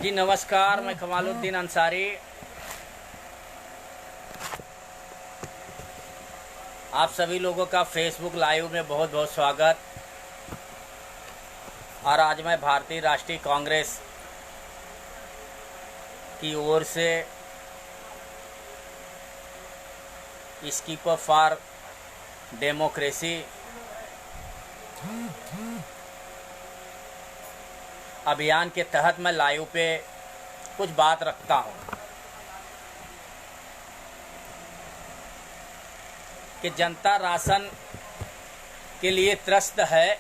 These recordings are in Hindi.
जी नमस्कार, मैं कमालुद्दीन अंसारी आप सभी लोगों का फेसबुक लाइव में बहुत बहुत स्वागत। और आज मैं भारतीय राष्ट्रीय कांग्रेस की ओर से स्कीपर फॉर डेमोक्रेसी अभियान के तहत मैं लाइव पे कुछ बात रखता हूँ कि जनता राशन के लिए त्रस्त है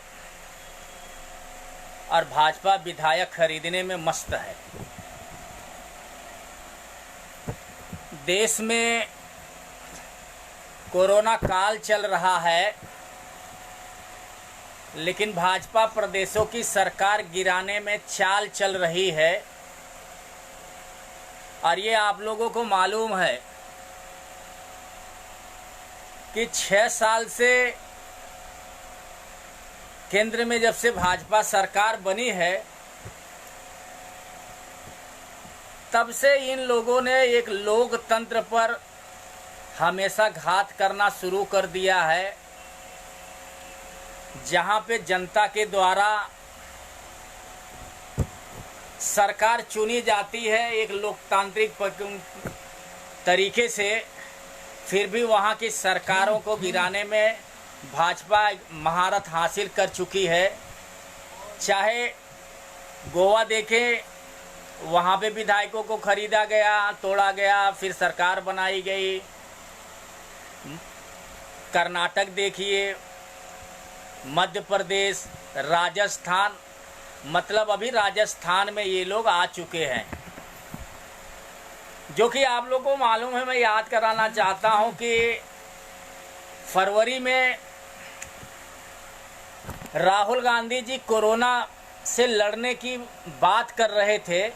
और भाजपा विधायक खरीदने में मस्त है। देश में कोरोना काल चल रहा है, लेकिन भाजपा प्रदेशों की सरकार गिराने में चाल चल रही है। और ये आप लोगों को मालूम है कि 6 साल से केंद्र में जब से भाजपा सरकार बनी है, तब से इन लोगों ने एक लोकतंत्र पर हमेशा घात करना शुरू कर दिया है। जहां पे जनता के द्वारा सरकार चुनी जाती है एक लोकतांत्रिक तरीके से, फिर भी वहां की सरकारों को गिराने में भाजपा महारत हासिल कर चुकी है। चाहे गोवा देखें, वहां पे विधायकों को खरीदा गया, तोड़ा गया, फिर सरकार बनाई गई। कर्नाटक देखिए, मध्य प्रदेश, राजस्थान, मतलब अभी राजस्थान में ये लोग आ चुके हैं। जो कि आप लोगों को मालूम है, मैं याद कराना चाहता हूं कि फरवरी में राहुल गांधी जी कोरोना से लड़ने की बात कर रहे थे,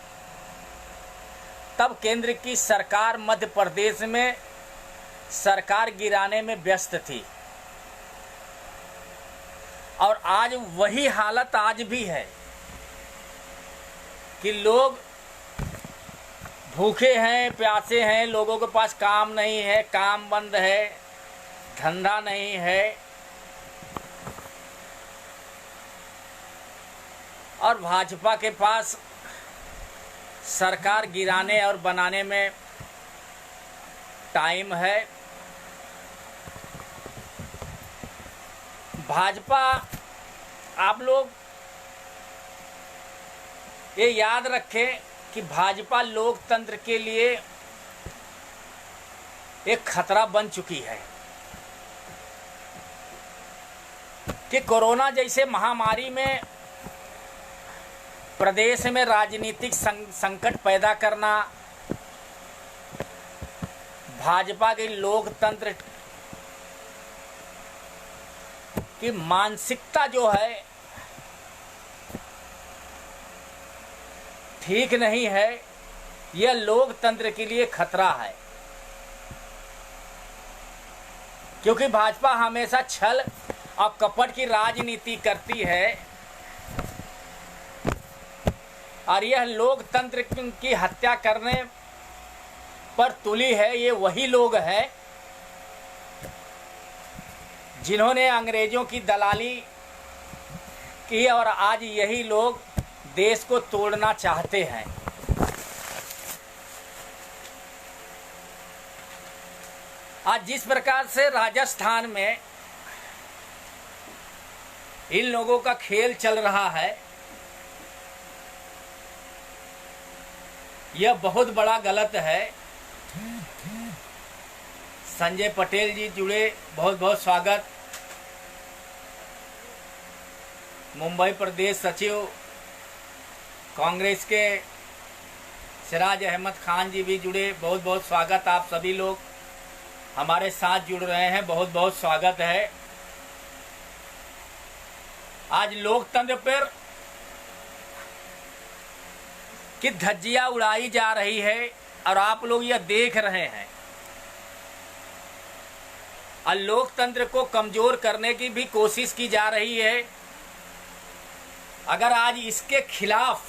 तब केंद्र की सरकार मध्य प्रदेश में सरकार गिराने में व्यस्त थी। और आज वही हालत आज भी है कि लोग भूखे हैं, प्यासे हैं, लोगों के पास काम नहीं है, काम बंद है, धंधा नहीं है। और भाजपा के पास सरकार गिराने और बनाने में टाइम है। भाजपा, आप लोग ये याद रखें कि भाजपा लोकतंत्र के लिए एक खतरा बन चुकी है। कि कोरोना जैसे महामारी में प्रदेश में राजनीतिक संकट पैदा करना, भाजपा के लोकतंत्र की मानसिकता जो है ठीक नहीं है। यह लोकतंत्र के लिए खतरा है, क्योंकि भाजपा हमेशा छल और कपट की राजनीति करती है। और यह लोकतंत्र की हत्या करने पर तुली है। ये वही लोग हैं जिन्होंने अंग्रेजों की दलाली की, और आज यही लोग देश को तोड़ना चाहते हैं। आज जिस प्रकार से राजस्थान में इन लोगों का खेल चल रहा है, यह बहुत बड़ा गलत है। संजय पटेल जी जुड़े, बहुत बहुत स्वागत। मुंबई प्रदेश सचिव कांग्रेस के सिराज अहमद खान जी भी जुड़े, बहुत बहुत स्वागत। आप सभी लोग हमारे साथ जुड़ रहे हैं, बहुत बहुत स्वागत है। आज लोकतंत्र पर की धज्जियां उड़ाई जा रही है और आप लोग यह देख रहे हैं। और लोकतंत्र को कमजोर करने की भी कोशिश की जा रही है। अगर आज इसके खिलाफ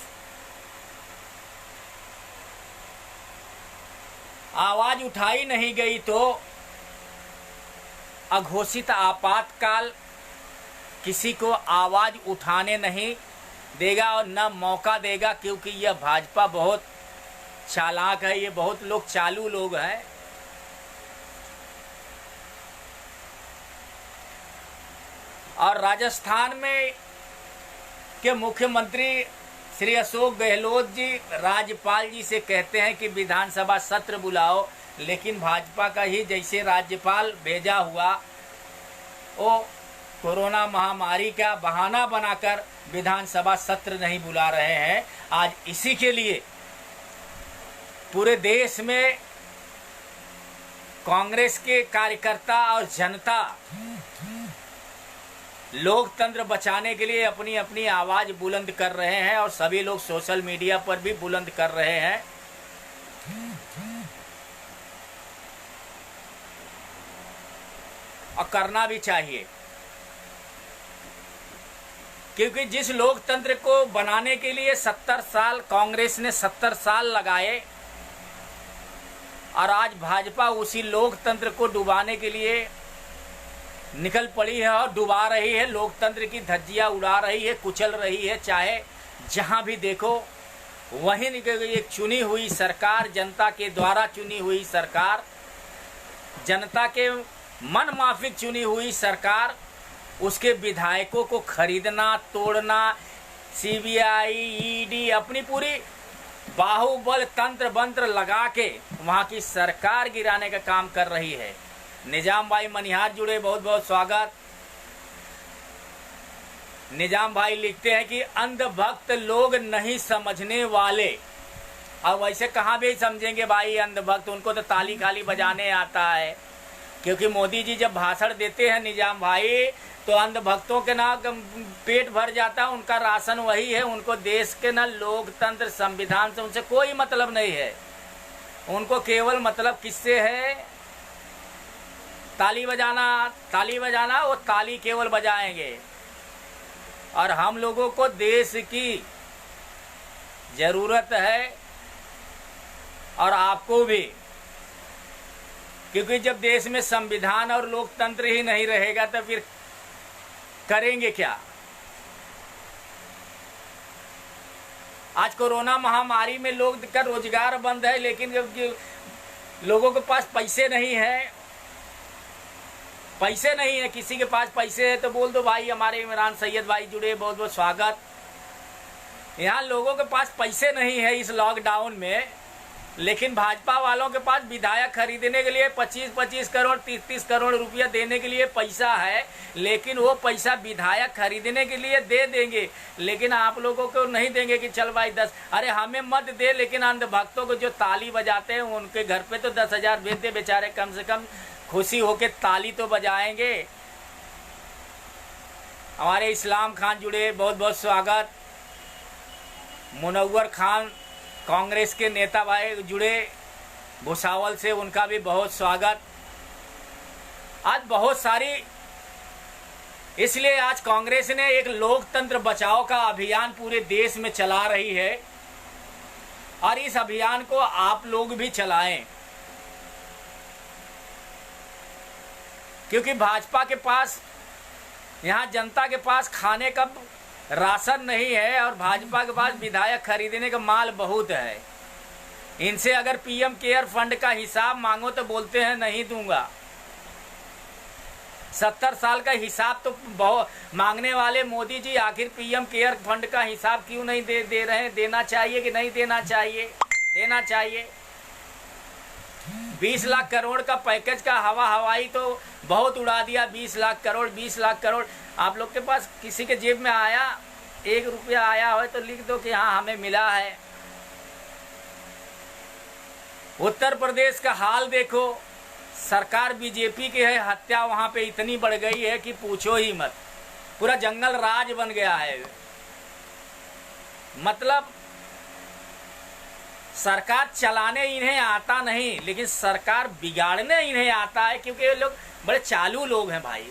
आवाज उठाई नहीं गई तो अघोषित आपातकाल किसी को आवाज उठाने नहीं देगा और न मौका देगा, क्योंकि यह भाजपा बहुत चालाक है, ये बहुत लोग चालू लोग हैं। और राजस्थान में के मुख्यमंत्री श्री अशोक गहलोत जी राज्यपाल जी से कहते हैं कि विधानसभा सत्र बुलाओ, लेकिन भाजपा का ही जैसे राज्यपाल भेजा हुआ वो कोरोना महामारी का बहाना बनाकर विधानसभा सत्र नहीं बुला रहे हैं। आज इसी के लिए पूरे देश में कांग्रेस के कार्यकर्ता और जनता लोकतंत्र बचाने के लिए अपनी अपनी आवाज बुलंद कर रहे हैं और सभी लोग सोशल मीडिया पर भी बुलंद कर रहे हैं। और करना भी चाहिए, क्योंकि जिस लोकतंत्र को बनाने के लिए 70 साल कांग्रेस ने 70 साल लगाए और आज भाजपा उसी लोकतंत्र को डुबाने के लिए निकल पड़ी है और डुबा रही है, लोकतंत्र की धज्जियां उड़ा रही है, कुचल रही है। चाहे जहां भी देखो वहीं एक चुनी हुई सरकार, जनता के द्वारा चुनी हुई सरकार, जनता के मन माफिक चुनी हुई सरकार, उसके विधायकों को खरीदना, तोड़ना, सीबीआई, ईडी अपनी पूरी बाहुबल तंत्र मंत्र लगा के वहां की सरकार गिराने का काम कर रही है। निजाम भाई मनिहार जुड़े, बहुत बहुत स्वागत। निजाम भाई लिखते हैं कि अंधभक्त लोग नहीं समझने वाले। अब वैसे कहाँ भी समझेंगे भाई अंधभक्त, उनको तो ताली खाली बजाने आता है। क्योंकि मोदी जी जब भाषण देते हैं निजाम भाई तो अंधभक्तों के ना पेट भर जाता है, उनका राशन वही है, उनको देश के ना लोकतंत्र संविधान से उनसे कोई मतलब नहीं है। उनको केवल मतलब किससे है? ताली बजाना, ताली बजाना, वो ताली केवल बजाएंगे। और हम लोगों को देश की जरूरत है और आपको भी, क्योंकि जब देश में संविधान और लोकतंत्र ही नहीं रहेगा तो फिर करेंगे क्या? आज कोरोना महामारी में लोग का रोजगार बंद है, लेकिन जब लोगों के पास पैसे नहीं है, पैसे नहीं है, किसी के पास पैसे है तो बोल दो भाई। हमारे इमरान सैयद भाई जुड़े, बहुत बहुत स्वागत। यहाँ लोगों के पास पैसे नहीं है इस लॉकडाउन में, लेकिन भाजपा वालों के पास विधायक खरीदने के लिए 25-25 करोड़ 30-30 करोड़ रुपया देने के लिए पैसा है, लेकिन वो पैसा विधायक खरीदने के लिए दे देंगे, लेकिन आप लोगों को नहीं देंगे कि चल भाई 10। अरे हमें मत दे, लेकिन अंधभक्तों को जो ताली बजाते हैं उनके घर पे तो 10,000 भेज दे, बेचारे कम से कम खुशी होके ताली तो बजाएंगे। हमारे इस्लाम खान जुड़े, बहुत बहुत स्वागत। मुनव्वर खान कांग्रेस के नेता भाई जुड़े भुसावल से, उनका भी बहुत स्वागत। आज बहुत सारी, इसलिए आज कांग्रेस ने एक लोकतंत्र बचाओ का अभियान पूरे देश में चला रही है और इस अभियान को आप लोग भी चलाएं, क्योंकि भाजपा के पास, यहाँ जनता के पास खाने का राशन नहीं है और भाजपा के पास विधायक खरीदने का माल बहुत है। इनसे अगर पीएम केयर फंड का हिसाब मांगो तो बोलते हैं नहीं दूंगा। 70 साल का हिसाब तो बहुत मांगने वाले मोदी जी आखिर पीएम केयर फंड का हिसाब क्यों नहीं दे रहे हैं? देना चाहिए कि नहीं देना चाहिए? देना चाहिए। 20 लाख करोड़ का पैकेज का हवाई तो बहुत उड़ा दिया। 20 लाख करोड़, 20 लाख करोड़। आप लोग के पास किसी के जेब में आया 1 रुपया आया हो तो लिख दो कि हाँ हमें मिला है। उत्तर प्रदेश का हाल देखो, सरकार बीजेपी की है, हत्या वहां पे इतनी बढ़ गई है कि पूछो ही मत, पूरा जंगल राज बन गया है। मतलब सरकार चलाने इन्हें आता नहीं, लेकिन सरकार बिगाड़ने इन्हें आता है, क्योंकि ये लोग बड़े चालू लोग हैं भाई।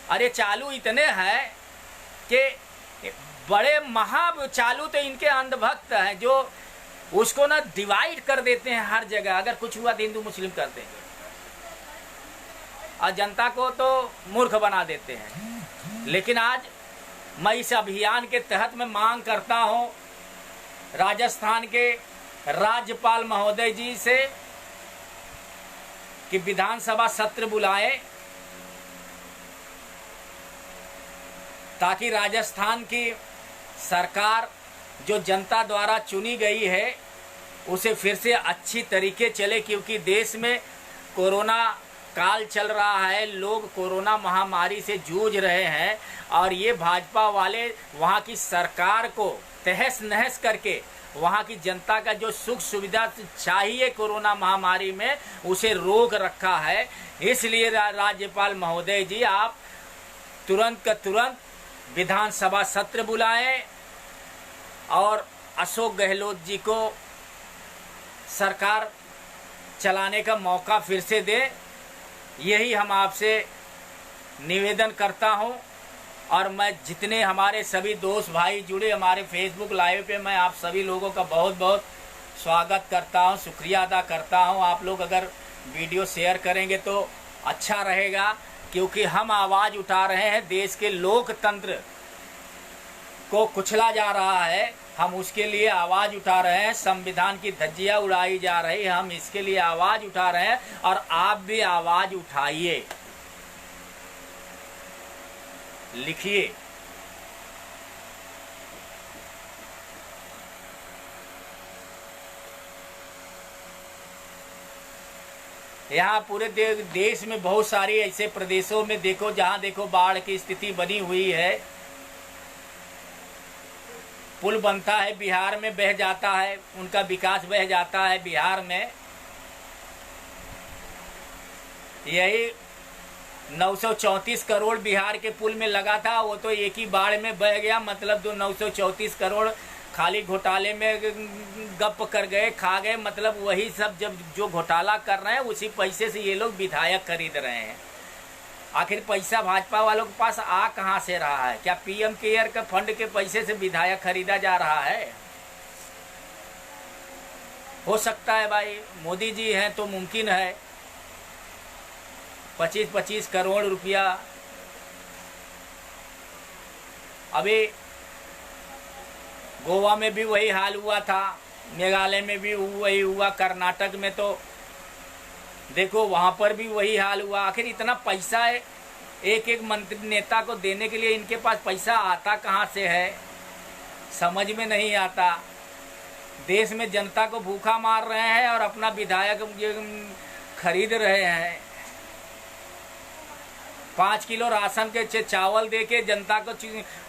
अरे चालू इतने हैं कि बड़े महा चालू तो इनके अंधभक्त हैं, जो उसको ना डिवाइड कर देते हैं हर जगह। अगर कुछ हुआ तो हिंदू मुस्लिम कर देंगे और जनता को तो मूर्ख बना देते हैं। लेकिन आज मैं इस अभियान के तहत मैं मांग करता हूं राजस्थान के राज्यपाल महोदय जी से कि विधानसभा सत्र बुलाएं ताकि राजस्थान की सरकार जो जनता द्वारा चुनी गई है उसे फिर से अच्छी तरीके चले, क्योंकि देश में कोरोना काल चल रहा है, लोग कोरोना महामारी से जूझ रहे हैं और ये भाजपा वाले वहाँ की सरकार को तहस नहस करके वहाँ की जनता का जो सुख सुविधा चाहिए कोरोना महामारी में उसे रोक रखा है। इसलिए राज्यपाल महोदय जी आप तुरंत का तुरंत विधानसभा सत्र बुलाएं और अशोक गहलोत जी को सरकार चलाने का मौका फिर से दें। यही हम आपसे निवेदन करता हूं। और मैं जितने हमारे सभी दोस्त भाई जुड़े हमारे फेसबुक लाइव पे, मैं आप सभी लोगों का बहुत बहुत स्वागत करता हूं, शुक्रिया अदा करता हूं। आप लोग अगर वीडियो शेयर करेंगे तो अच्छा रहेगा, क्योंकि हम आवाज़ उठा रहे हैं। देश के लोकतंत्र को कुचला जा रहा है, हम उसके लिए आवाज़ उठा रहे हैं। संविधान की धज्जियां उड़ाई जा रही है, हम इसके लिए आवाज़ उठा रहे हैं और आप भी आवाज़ उठाइए, लिखिए। यहाँ पूरे देश में बहुत सारे ऐसे प्रदेशों में देखो, जहाँ देखो बाढ़ की स्थिति बनी हुई है। पुल बनता है, बिहार में बह जाता है, उनका विकास बह जाता है बिहार में। यही 934 करोड़ बिहार के पुल में लगा था, वो तो एक ही बाढ़ में बह गया। मतलब 934 करोड़ खाली घोटाले में गप कर गए, खा गए। मतलब वही सब जब जो घोटाला कर रहे हैं उसी पैसे से ये लोग विधायक खरीद रहे हैं। आखिर पैसा भाजपा वालों के पास आ कहाँ से रहा है? क्या पीएम केयर के फंड के पैसे से विधायक खरीदा जा रहा है? हो सकता है भाई, मोदी जी हैं तो मुमकिन है। 25-25 करोड़ रुपया। अभी गोवा में भी वही हाल हुआ था, मेघालय में भी वही हुआ, कर्नाटक में तो देखो वहाँ पर भी वही हाल हुआ। आखिर इतना पैसा है एक एक मंत्री नेता को देने के लिए, इनके पास पैसा आता कहाँ से है? समझ में नहीं आता। देश में जनता को भूखा मार रहे हैं और अपना विधायक खरीद रहे हैं। 5 किलो राशन के चावल देके जनता को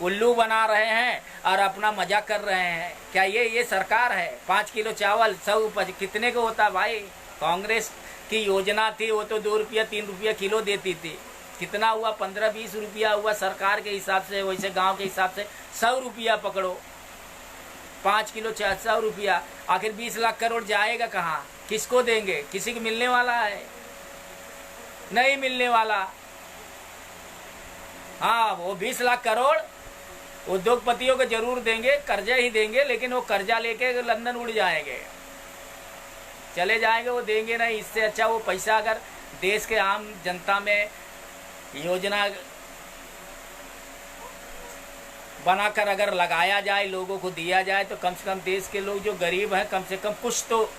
उल्लू बना रहे हैं और अपना मजा कर रहे हैं। क्या ये सरकार है? 5 किलो चावल 100 कितने को होता भाई? कांग्रेस की योजना थी, वो तो 2 रुपया 3 रुपया किलो देती थी। कितना हुआ? 15-20 रुपया हुआ सरकार के हिसाब से। वैसे गांव के हिसाब से 100 रुपया पकड़ो, 5 किलो 100 रुपया। आखिर 20 लाख करोड़ जाएगा कहाँ? किसको देंगे? किसी को मिलने वाला है? नहीं मिलने वाला। हाँ, वो 20 लाख करोड़ उद्योगपतियों को जरूर देंगे, कर्जा ही देंगे, लेकिन वो कर्जा लेके लंदन उड़ जाएंगे, चले जाएंगे, वो देंगे नहीं। इससे अच्छा वो पैसा अगर देश के आम जनता में योजना बनाकर अगर लगाया जाए, लोगों को दिया जाए, तो कम से कम देश के लोग जो गरीब हैं कम से कम कुछ तो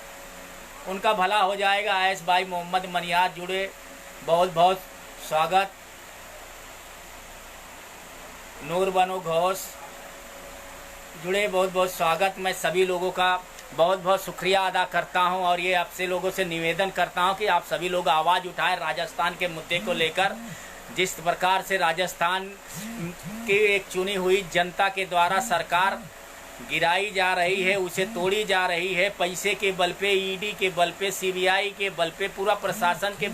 उनका भला हो जाएगा। आयस भाई मोहम्मद मनियार जुड़े, बहुत बहुत स्वागत। नूर बनो घोष जुड़े, बहुत बहुत स्वागत। मैं सभी लोगों का बहुत बहुत शुक्रिया अदा करता हूं और ये आपसे लोगों से निवेदन करता हूं कि आप सभी लोग आवाज़ उठाएं राजस्थान के मुद्दे को लेकर। जिस प्रकार से राजस्थान की एक चुनी हुई जनता के द्वारा सरकार गिराई जा रही है, उसे तोड़ी जा रही है, पैसे के बल पे, ईडी के बल पे, सीबीआई के बल पे, पूरा प्रशासन के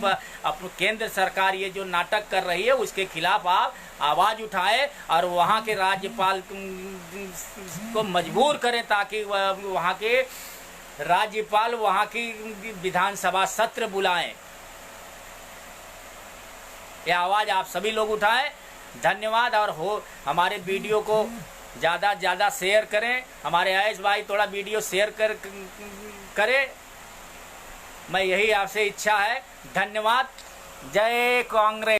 केंद्र सरकार ये जो नाटक कर रही है उसके खिलाफ आप आवाज़ उठाए और वहाँ के राज्यपाल को मजबूर करें ताकि वहाँ के राज्यपाल वहाँ की विधानसभा सत्र बुलाएं। यह आवाज़ आप सभी लोग उठाएं। धन्यवाद। और हमारे वीडियो को ज़्यादा से ज़्यादा शेयर करें। हमारे आयेश भाई थोड़ा वीडियो शेयर करें। मैं यही आपसे इच्छा है। धन्यवाद। जय कांग्रेस।